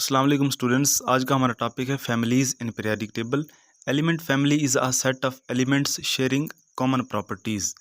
अस्सलाम वालेकुम स्टूडेंट्स। आज का हमारा टॉपिक है families in periodic table. Element family is a set of elements sharing common properties,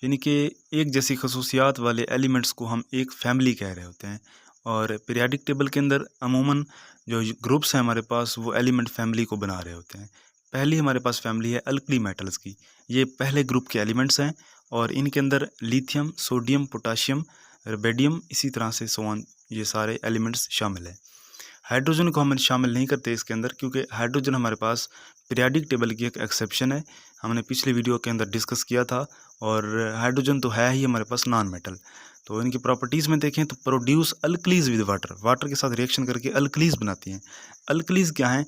यानी कि एक जैसी खसूसियात वाले एलिमेंट्स को हम एक फैमिली कह रहे होते हैं। और पीरियोडिक टेबल के अंदर अमूमन जो ग्रुप्स हैं हमारे पास वो एलिमेंट फैमिली को बना रहे होते हैं। पहली हमारे पास फैमिली है अल्कली मेटल्स की। ये पहले ग्रुप के एलिमेंट्स हैं और इनके अंदर लिथियम, सोडियम, पोटाशियम, रुबिडियम, इसी तरह से सो ऑन, ये सारे एलिमेंट्स शामिल हैं। हाइड्रोजन को हम शामिल नहीं करते इसके अंदर, क्योंकि हाइड्रोजन हमारे पास पीरियोडिक टेबल की एक एक्सेप्शन है। हमने पिछले वीडियो के अंदर डिस्कस किया था। और हाइड्रोजन तो है ही हमारे पास नॉन मेटल। तो इनकी प्रॉपर्टीज़ में देखें तो produce alkalis with water, water के साथ रिएक्शन करके अल्कलीज बनाती हैं। अल्कलीज क्या हैं?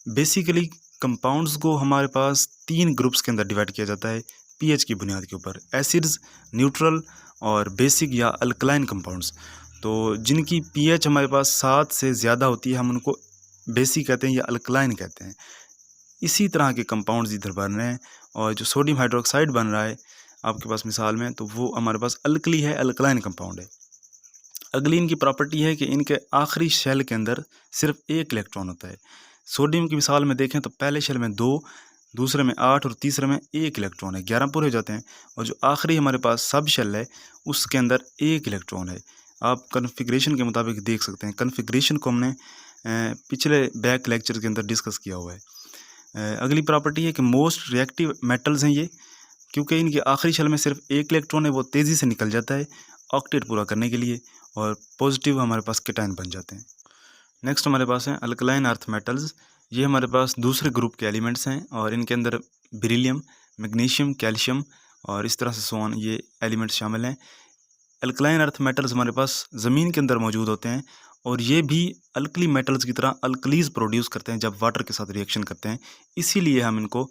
बेसिकली कंपाउंड्स को हमारे पास 3 ग्रुप्स के अंदर डिवाइड किया जाता है पीएच की बुनियाद के ऊपर, एसिड्स, न्यूट्रल और बेसिक या अल्कलाइन कंपाउंड्स। तो जिनकी पीएच हमारे पास 7 से ज़्यादा होती है हम उनको बेसिक कहते हैं या अल्कलाइन कहते हैं। इसी तरह के कंपाउंड्स इधर बन रहे हैं। और जो सोडियम हाइड्रोक्साइड बन रहा है आपके पास मिसाल में, तो वो हमारे पास अल्कली है, अल्कलाइन कंपाउंड है। अगली इनकी प्रॉपर्टी है कि इनके आखिरी शेल के अंदर सिर्फ 1 इलेक्ट्रॉन होता है। सोडियम की मिसाल में देखें तो पहले शेल में 2, दूसरे में 8 और तीसरे में 1 इलेक्ट्रॉन है, 11 पूरे हो जाते हैं। और जो आखिरी हमारे पास सब शेल है उसके अंदर 1 इलेक्ट्रॉन है। आप कन्फिग्रेशन के मुताबिक देख सकते हैं। कन्फिग्रेशन को हमने पिछले बैक लेक्चर के अंदर डिस्कस किया हुआ है। अगली प्रॉपर्टी है कि मोस्ट रिएक्टिव मेटल्स हैं ये, क्योंकि इनके आखिरी शेल में सिर्फ 1 इलेक्ट्रॉन है, वो तेज़ी से निकल जाता है ऑक्टेट पूरा करने के लिए, और पॉजिटिव हमारे पास केटायन बन जाते हैं। नेक्स्ट हमारे पास हैं अल्कलाइन अर्थ मेटल्स। ये हमारे पास दूसरे ग्रुप के एलिमेंट्स हैं और इनके अंदर बेरिलियम, मैग्नीशियम, कैल्शियम और इस तरह से सोन ये एलिमेंट्स शामिल हैं। अल्कलाइन अर्थ मेटल्स हमारे पास ज़मीन के अंदर मौजूद होते हैं और ये भी अल्कली मेटल्स की तरह अल्कलीज प्रोड्यूस करते हैं जब वाटर के साथ रिएक्शन करते हैं, इसीलिए हम इनको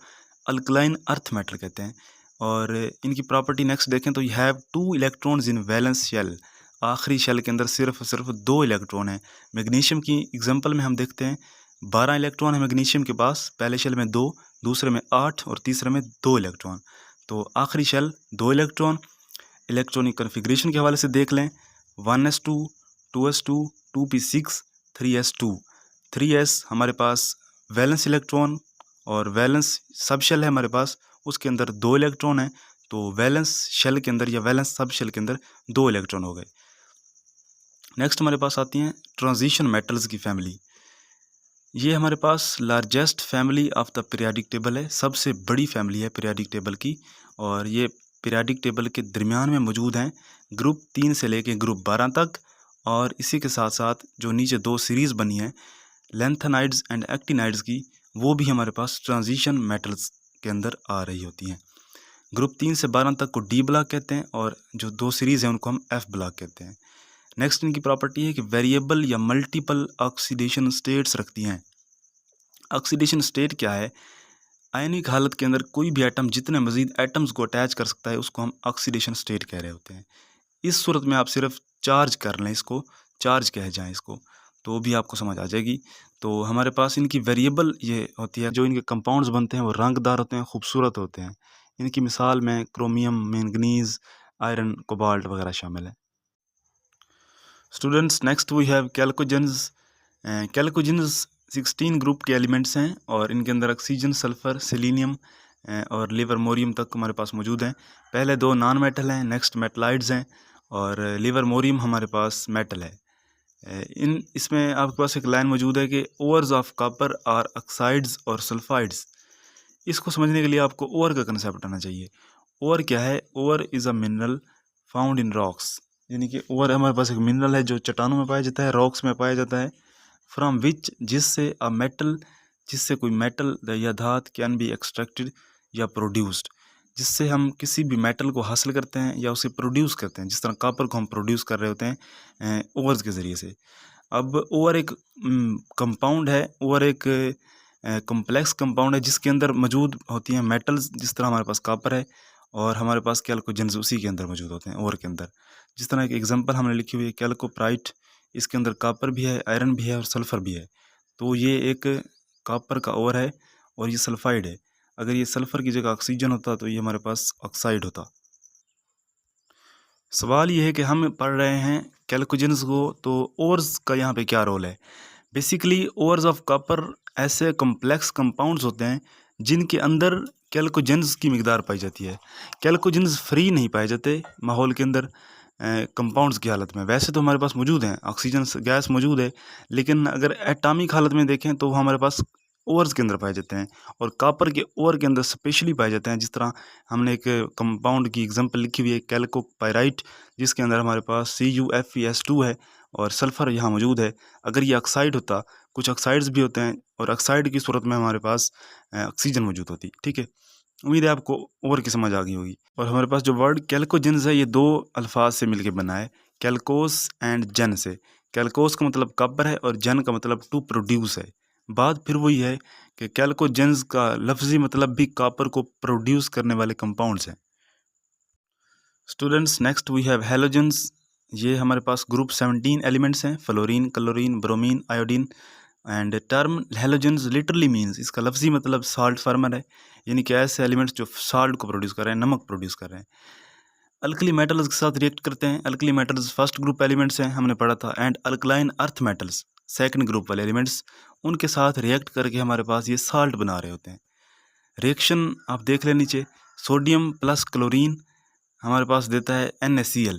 अल्कलाइन अर्थ मेटल कहते हैं। और इनकी प्रॉपर्टी नेक्स्ट देखें तो you have 2 electrons in valence shell. आखिरी शेल के अंदर सिर्फ 2 इलेक्ट्रॉन हैं। मैग्नीशियम की एग्जांपल में हम देखते हैं 12 इलेक्ट्रॉन है मैग्नीशियम के पास, पहले शेल में 2, दूसरे में 8 और तीसरे में 2 इलेक्ट्रॉन। तो आखिरी शेल 2 इलेक्ट्रॉन। इलेक्ट्रॉनिक कन्फिग्रेशन के हवाले से देख लें 1s2, 2s2, 2p6, 3s2। 3s हमारे पास वैलेंस इलेक्ट्रॉन और वैलेंस सब शेल है हमारे पास, उसके अंदर 2 इलेक्ट्रॉन हैं। तो वैलेंस शेल के अंदर या वैलेंस सब शेल के अंदर 2 इलेक्ट्रॉन हो गए। नेक्स्ट हमारे पास आती हैं ट्रांजिशन मेटल्स की फैमिली। ये हमारे पास largest family of the periodic table है, सबसे बड़ी फैमिली है पीरियोडिक टेबल की। और ये पीरियोडिक टेबल के दरमियान में मौजूद हैं, ग्रुप 3 से लेके ग्रुप 12 तक। और इसी के साथ साथ जो नीचे 2 सीरीज़ बनी हैं लेंथेनाइड्स एंड एक्टिनाइड्स की, वो भी हमारे पास ट्रांजिशन मेटल्स के अंदर आ रही होती हैं। ग्रुप 3 से 12 तक को डी ब्लॉक कहते हैं और जो 2 सीरीज़ हैं उनको हम एफ ब्लॉक कहते हैं। नेक्स्ट इनकी प्रॉपर्टी है कि वेरिएबल या मल्टीपल ऑक्सीडेशन स्टेट्स रखती हैं। ऑक्सीडेशन स्टेट क्या है? आयनिक हालत के अंदर कोई भी एटम जितने मज़ीद एटम्स को अटैच कर सकता है उसको हम ऑक्सीडेशन स्टेट कह रहे होते हैं। इस सूरत में आप सिर्फ चार्ज कर लें, इसको चार्ज कह जाएं इसको, तो भी आपको समझ आ जाएगी। तो हमारे पास इनकी वेरिएबल ये होती है, जो इनके कंपाउंड्स बनते हैं वो रंगदार होते हैं, खूबसूरत होते हैं। इनकी मिसाल में क्रोमियम, मैंगनीज, आयरन, कोबाल्ट वगैरह शामिल है। Students next we have chalcogens. Chalcogens 16 group के एलिमेंट्स हैं और इनके अंदर ऑक्सीजन, सल्फ़र, सेलेनियम और लिवरमोरियम तक हमारे पास मौजूद हैं। पहले 2 नॉन मेटल हैं, नेक्स्ट मेटलाइड्स हैं और लिवरमोरियम हमारे पास मेटल है। इन इसमें आपके पास एक लाइन मौजूद है कि ores of copper are oxides और सल्फाइड्स। इसको समझने के लिए आपको ओवर का कंसेप्ट आना चाहिए। ओवर क्या है? Over is a mineral found in rocks, यानी कि ओवर हमारे पास एक मिनरल है जो चट्टानों में पाया जाता है, रॉक्स में पाया जाता है। फ्रॉम विच, जिससे अ मेटल, जिससे कोई मेटल या धात कैन बी एक्सट्रैक्टेड या प्रोड्यूस्ड, जिससे हम किसी भी मेटल को हासिल करते हैं या उसे प्रोड्यूस करते हैं। जिस तरह कॉपर को हम प्रोड्यूस कर रहे होते हैं ओवर्स के ज़रिए से। अब ओवर एक कंपाउंड है, ओवर एक कम्प्लेक्स कंपाउंड है जिसके अंदर मौजूद होती हैं मेटल्स। जिस तरह हमारे पास कॉपर है और हमारे पास कैल्कोजेंस उसी के अंदर मौजूद होते हैं, ओवर के अंदर। जिस तरह एक एग्जांपल हमने लिखी हुई है कैल्कोप्राइट, इसके अंदर कॉपर भी है, आयरन भी है और सल्फ़र भी है। तो ये एक कॉपर का ओवर है और ये सल्फाइड है। अगर ये सल्फ़र की जगह ऑक्सीजन होता तो ये हमारे पास ऑक्साइड होता। सवाल ये है कि हम पढ़ रहे हैं कैल्कोजेंस को, तो ओवर्स का यहाँ पे क्या रोल है? बेसिकली ओवर्स ऑफ कॉपर ऐसे कॉम्प्लेक्स कंपाउंड्स होते हैं जिनके अंदर कैल्कोजेंस की मिकदार पाई जाती है। कैल्कोजेंस फ्री नहीं पाए जाते माहौल के अंदर कंपाउंड्स की हालत में। वैसे तो हमारे पास मौजूद हैं, ऑक्सीजन गैस मौजूद है, लेकिन अगर एटॉमिक हालत में देखें तो वो हमारे पास ओवर्स के अंदर पाए जाते हैं, और कॉपर के ओवर के अंदर स्पेशली पाए जाते हैं। जिस तरह हमने एक कंपाउंड की एग्जांपल लिखी हुई है कैल्कोपाइराइट, जिसके अंदर हमारे पास CuFeS2 है और सल्फ़र यहाँ मौजूद है। अगर ये ऑक्साइड होता, कुछ ऑक्साइड्स भी होते हैं, और ऑक्साइड की सूरत में हमारे पास ऑक्सीजन मौजूद होती। ठीक है, उम्मीद है आपको ओवर की समझ आ गई होगी। और हमारे पास जो वर्ड कैल्कोजेंस है, ये दो अल्फाज से मिलके बना है, कैल्कोस एंड जन से। कैल्कोस का मतलब कॉपर है और जन का मतलब टू प्रोड्यूस है। बात फिर वही है कि कैल्कोजेंस का लफ्जी मतलब भी कॉपर को प्रोड्यूस करने वाले कंपाउंड्स हैं। Students, next we have halogens. ये हमारे पास ग्रुप 17 एलिमेंट्स हैं, fluorine, chlorine, bromine, iodine. And term halogens literally means, इसका लफ्जी मतलब साल्ट फार्मर है, यानी कि ऐसे एलिमेंट्स जो साल्ट को प्रोड्यूस कर रहे हैं, नमक प्रोड्यूस कर रहे हैं। अल्कली मेटल्स के साथ रिएक्ट करते हैं। Alkali metals first group elements हैं, हमने पढ़ा था। And alkaline earth metals second group वाले एलिमेंट्स, उनके साथ रिएक्ट करके हमारे पास ये साल्ट बना रहे होते हैं। रिएक्शन आप देख लें नीचे, सोडियम प्लस क्लोरीन हमारे पास देता है NaCl।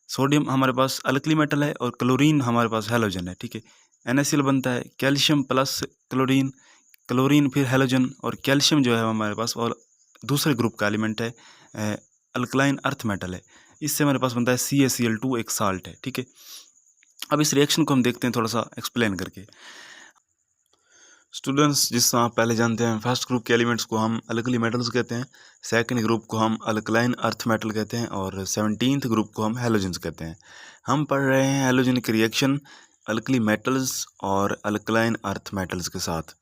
सोडियम हमारे पास अल्कली मेटल है और क्लोरीन हमारे पास हैलोजन है। ठीक है, NaCl बनता है कैल्शियम प्लस क्लोरीन, क्लोरीन फिर हैलोजन, और कैल्शियम जो है हमारे पास और दूसरे ग्रुप का एलिमेंट है, अल्कलाइन अर्थ मेटल है। इससे हमारे पास बनता है CaCl2, एक साल्ट है। ठीक है, अब इस रिएक्शन को हम देखते हैं थोड़ा सा एक्सप्लेन करके। स्टूडेंट्स, जिस तरह आप पहले जानते हैं, फर्स्ट ग्रुप के एलिमेंट्स को हम अल्कली मेटल्स कहते हैं, सेकंड ग्रुप को हम अल्कलाइन अर्थ मेटल कहते हैं, और 17th ग्रुप को हम हैलोजेंस कहते हैं। हम पढ़ रहे हैं हैलोजन की रिएक्शन अल्कली मेटल्स और अल्कलाइन अर्थ मेटल्स के साथ।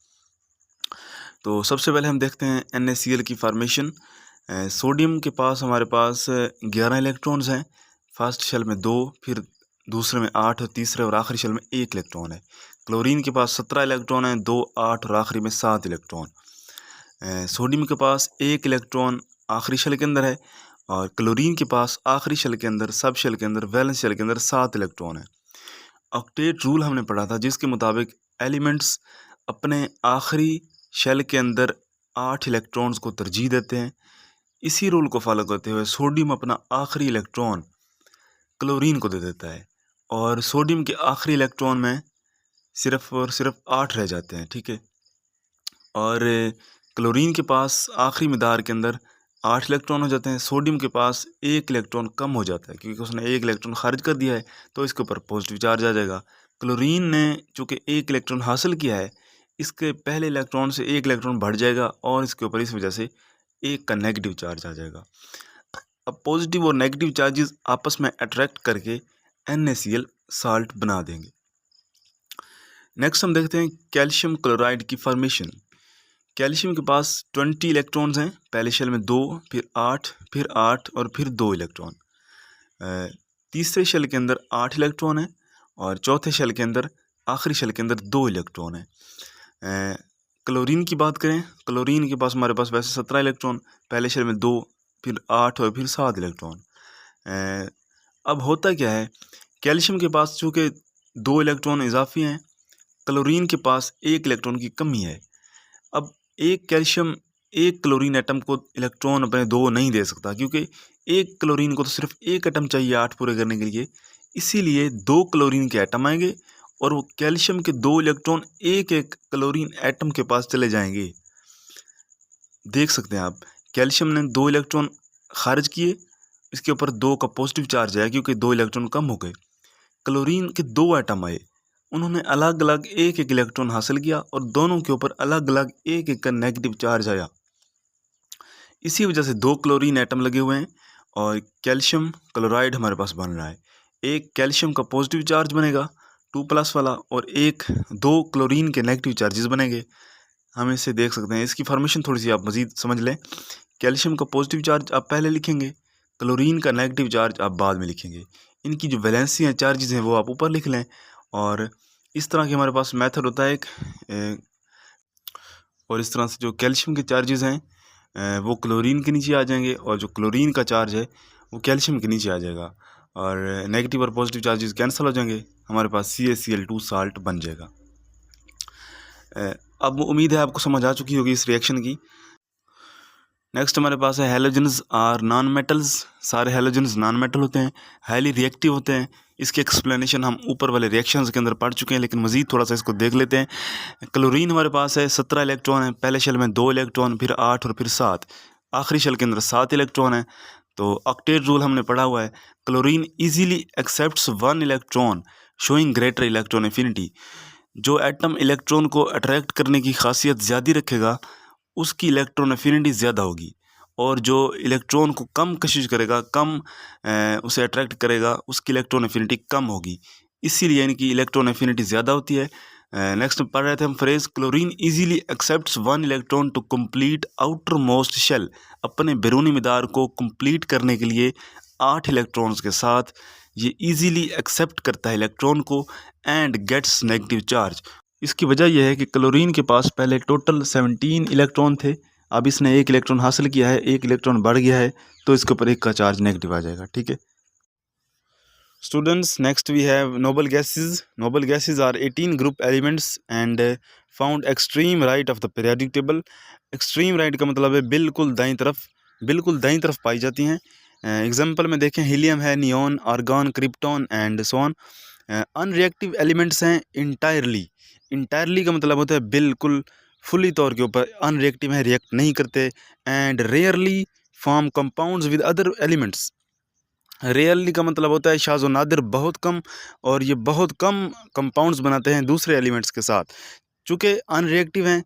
तो सबसे पहले हम देखते हैं NaCl की फॉर्मेशन। सोडियम के पास हमारे पास 11 इलेक्ट्रॉन्स हैं, फर्स्ट शेल में 2, फिर दूसरे में 8 और तीसरे और आखिरी शेल में 1 इलेक्ट्रॉन है। क्लोरीन के पास 17 इलेक्ट्रॉन हैं, 2, 8 और आखिरी में 7 इलेक्ट्रॉन। सोडियम के पास 1 इलेक्ट्रॉन आखिरी शेल के अंदर है, और क्लोरीन के पास आखिरी शेल के अंदर, सब शेल के अंदर, वैलेंस शेल के अंदर 7 इलेक्ट्रॉन है। ऑक्टेट रूल हमने पढ़ा था, जिसके मुताबिक एलिमेंट्स अपने आखिरी शेल के अंदर 8 इलेक्ट्रॉन्स को तरजीह देते हैं। इसी रूल को फॉलो करते हुए सोडियम अपना आखिरी इलेक्ट्रॉन क्लोरीन को दे देता है, और सोडियम के आखिरी इलेक्ट्रॉन में सिर्फ और सिर्फ 8 रह जाते हैं। ठीक है, और क्लोरीन के पास आखिरी मिदार के अंदर 8 इलेक्ट्रॉन हो जाते हैं। सोडियम के पास 1 इलेक्ट्रॉन कम हो जाता है, क्योंकि उसने 1 इलेक्ट्रॉन खारिज कर दिया है, तो इसके ऊपर पॉजिटिव चार्ज आ जाएगा। क्लोरीन ने चूँकि 1 इलेक्ट्रॉन हासिल किया है, इसके पहले इलेक्ट्रॉन से 1 इलेक्ट्रॉन बढ़ जाएगा, और इसके ऊपर इस वजह से 1 का नेगेटिव चार्ज आ जाएगा। अब पॉजिटिव और नेगेटिव चार्जेस आपस में अट्रैक्ट करके NaCl साल्ट बना देंगे। नेक्स्ट हम देखते हैं कैल्शियम क्लोराइड की फॉर्मेशन। कैल्शियम के पास 20 इलेक्ट्रॉन्स हैं, पहले शेल में 2, फिर 8, फिर 8 और फिर 2 इलेक्ट्रॉन। तीसरे शेल के अंदर 8 इलेक्ट्रॉन है, और चौथे शेल के अंदर, आखिरी शेल के अंदर 2 इलेक्ट्रॉन है। क्लोरीन की बात करें, क्लोरीन के पास हमारे पास वैसे 17 इलेक्ट्रॉन, पहले शेल में 2, फिर 8 और फिर 7 इलेक्ट्रॉन। अब होता क्या है, कैल्शियम के पास चूँकि 2 इलेक्ट्रॉन इजाफी हैं, क्लोरीन के पास 1 इलेक्ट्रॉन की कमी है। अब एक कैल्शियम एक क्लोरीन एटम को इलेक्ट्रॉन अपने 2 नहीं दे सकता, क्योंकि एक क्लोरीन को तो सिर्फ 1 एटम चाहिए 8 पूरे करने के लिए। इसीलिए 2 क्लोरीन के एटम आएंगे, और वो कैल्शियम के 2 इलेक्ट्रॉन एक एक क्लोरीन एटम के पास चले जाएंगे। देख सकते हैं आप, कैल्शियम ने 2 इलेक्ट्रॉन खारिज किए, इसके ऊपर 2 का पॉजिटिव चार्ज आया, क्योंकि 2 इलेक्ट्रॉन कम हो गए। क्लोरीन के 2 एटम आए, उन्होंने अलग अलग एक एक इलेक्ट्रॉन हासिल किया, और दोनों के ऊपर अलग अलग एक एक का नेगेटिव चार्ज आया। इसी वजह से 2 क्लोरीन एटम लगे हुए हैं, और कैल्शियम क्लोराइड हमारे पास बन रहा है। एक कैल्शियम का पॉजिटिव चार्ज बनेगा 2+ वाला, और 2 क्लोरीन के नेगेटिव चार्जेस बनेंगे। हम इसे देख सकते हैं, इसकी फॉर्मेशन थोड़ी सी आप मज़ीद समझ लें। कैल्शियम का पॉजिटिव चार्ज आप पहले लिखेंगे, क्लोरीन का नेगेटिव चार्ज आप बाद में लिखेंगे। इनकी जो वैलेंसी हैं, चार्जेस हैं, वो आप ऊपर लिख लें। और इस तरह के हमारे पास मेथड होता है एक, और इस तरह से जो कैल्शियम के चार्जेस हैं वो क्लोरीन के नीचे आ जाएंगे, और जो क्लोरीन का चार्ज है वो कैल्शियम के नीचे आ जाएगा, और नेगेटिव और पॉजिटिव चार्जेस कैंसिल हो जाएंगे, हमारे पास CaCl2 साल्ट बन जाएगा। अब उम्मीद है आपको समझ आ चुकी होगी इस रिएक्शन की। नेक्स्ट हमारे पास है हैलोजन्स आर नॉन मेटल्स। सारे हैलोजन्स नॉन मेटल होते हैं, हाईली रिएक्टिव होते हैं। इसकी एक्सप्लेनेशन हम ऊपर वाले रिएक्शंस के अंदर पढ़ चुके हैं, लेकिन मज़ीद थोड़ा सा इसको देख लेते हैं। क्लोरीन हमारे पास है 17 इलेक्ट्रॉन है, पहले शेल में 2 इलेक्ट्रॉन, फिर 8 और फिर 7, आखिरी शेल के अंदर 7 इलेक्ट्रॉन है। तो ऑक्टेट रूल हमने पढ़ा हुआ है। Chlorine easily accepts 1 electron showing greater electron affinity. जो एटम इलेक्ट्रॉन को अट्रैक्ट करने की खासियत ज़्यादा रखेगा उसकी इलेक्ट्रॉन एफिनिटी ज़्यादा होगी, और जो इलेक्ट्रॉन को कम कशिश करेगा, कम उसे अट्रैक्ट करेगा, उसकी इलेक्ट्रॉन एफिनिटी कम होगी। इसीलिए इनकी इलेक्ट्रॉन एफिनिटी ज़्यादा होती है। नेक्स्ट पढ़ रहे थे हम phrase, chlorine easily accepts 1 electron to complete outermost shell. अपने बैरूनी मिदार को कंप्लीट करने के लिए 8 इलेक्ट्रॉन्स के साथ ये इजीली एक्सेप्ट करता है इलेक्ट्रॉन को एंड गेट्स नेगेटिव चार्ज। इसकी वजह यह है कि क्लोरीन के पास पहले टोटल 17 इलेक्ट्रॉन थे, अब इसने 1 इलेक्ट्रॉन हासिल किया है, 1 इलेक्ट्रॉन बढ़ गया है, तो इसके ऊपर 1 का चार्ज नेगेटिव आ जाएगा। ठीक है students, next we have noble gases. Noble gases are 18 group elements and found extreme right of the periodic table. Extreme right का मतलब है बिल्कुल दाईं तरफ पाई जाती हैं। एग्जाम्पल में देखें, हीलियम है, neon, argon, krypton and so on. Unreactive elements हैं इंटायरली का मतलब होता है बिल्कुल, फुली तौर के ऊपर। अनरिएक्टिव है, रिएक्ट नहीं करते। And rarely form compounds with other elements. Rarely का मतलब होता है शाज़ व नादिर, बहुत कम, और ये बहुत कम कंपाउंड्स बनाते हैं दूसरे एलिमेंट्स के साथ। चूँकि अनरिएक्टिव हैं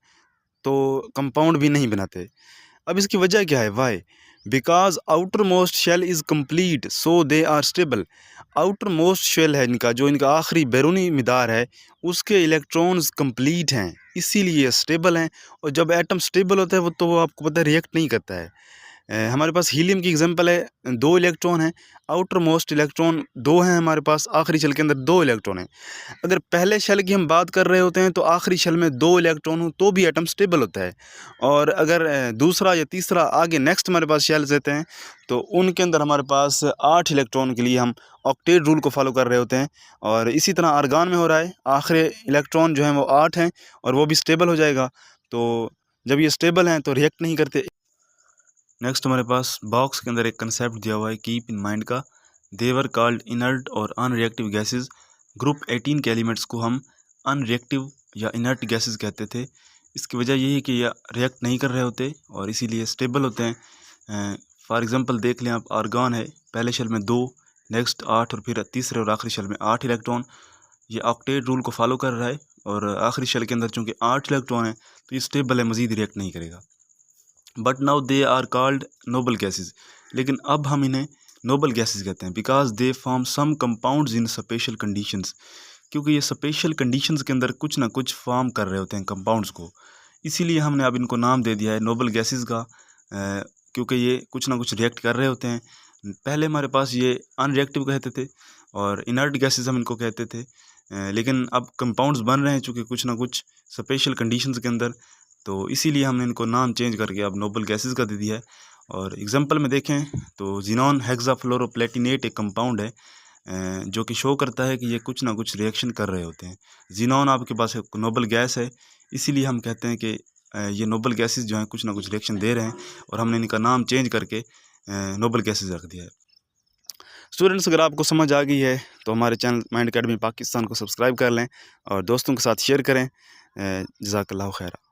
तो कंपाउंड भी नहीं बनाते। अब इसकी वजह क्या है, why? Because outermost shell is complete so they are stable. Outermost shell है इनका, जो इनका आखिरी बैरूनी मिदार है, उसके इलेक्ट्रॉन्स कंप्लीट हैं, इसीलिए स्टेबल हैं। और जब एटम स्टेबल होता है वो आपको पता है रिएक्ट नहीं करता है। हमारे पास हीलियम की एग्जांपल है, 2 इलेक्ट्रॉन हैं, आउटर मोस्ट इलेक्ट्रॉन 2 हैं हमारे पास, आखिरी शेल के अंदर 2 इलेक्ट्रॉन हैं। अगर पहले शेल की हम बात कर रहे होते हैं तो आखिरी शेल में 2 इलेक्ट्रॉन हो तो भी एटम स्टेबल होता है। और अगर दूसरा या तीसरा आगे नेक्स्ट हमारे पास शेल्स रहते हैं तो उनके अंदर हमारे पास 8 इलेक्ट्रॉन के लिए हम ऑक्टेट रूल को फॉलो कर रहे होते हैं। और इसी तरह आर्गॉन में हो रहा है, आखिरी इलेक्ट्रॉन जो हैं वो 8 हैं और वो भी स्टेबल हो जाएगा। तो जब ये स्टेबल हैं तो रिएक्ट नहीं करते। नेक्स्ट हमारे पास बॉक्स के अंदर एक कंसेप्ट दिया हुआ है कीप इन माइंड का। देवर कॉल्ड इनर्ट और अनरिएक्टिव गैसेस। ग्रुप 18 के एलिमेंट्स को हम अनरिएक्टिव या इनर्ट गैसेस कहते थे। इसकी वजह यही है कि ये रिएक्ट नहीं कर रहे होते और इसीलिए स्टेबल होते हैं। फॉर एग्जांपल देख लें आप, आर्गॉन है, पहले शेल में 2, नेक्स्ट 8 और फिर तीसरे और आखिरी शेल में 8 इलेक्ट्रॉन। ये ऑक्टेट रूल को फॉलो कर रहा है और आखिरी शेल के अंदर चूँकि 8 इलेक्ट्रॉन है तो ये स्टेबल है, मज़ीद रिएक्ट नहीं करेगा। But now they are called noble gases. लेकिन अब हम इन्हें नोबल गैसेस कहते हैं because they form some compounds in special conditions. क्योंकि ये स्पेशल कंडीशंस के अंदर कुछ ना कुछ फॉर्म कर रहे होते हैं कंपाउंड्स को, इसीलिए हमने अब इनको नाम दे दिया है नोबल गैसेस का। क्योंकि ये कुछ ना कुछ रिएक्ट कर रहे होते हैं। पहले हमारे पास ये अनरिएक्टिव कहते थे और इनर्ट गैसेस हम इनको कहते थे। लेकिन अब कंपाउंड्स बन रहे हैं चूँकि कुछ ना कुछ स्पेशल कंडीशंस के अंदर, तो इसीलिए हमने इनको नाम चेंज करके अब नोबल गैसेस का दे दिया है। और एग्जांपल में देखें तो जिनॉन हेक्साफ्लोरोप्लेटिनेट एक कंपाउंड है जो कि शो करता है कि ये कुछ ना कुछ रिएक्शन कर रहे होते हैं। जिनॉन आपके पास एक नोबल गैस है, इसीलिए हम कहते हैं कि ये नोबल गैसेस जो हैं कुछ ना कुछ रिएक्शन दे रहे हैं, और हमने इनका नाम चेंज करके नोबल गैसेस रख दिया है। स्टूडेंट्स, अगर आपको समझ आ गई है तो हमारे चैनल माइंड अकेडमी पाकिस्तान को सब्सक्राइब कर लें और दोस्तों के साथ शेयर करें। जज़ाकल्लाहु खैरा।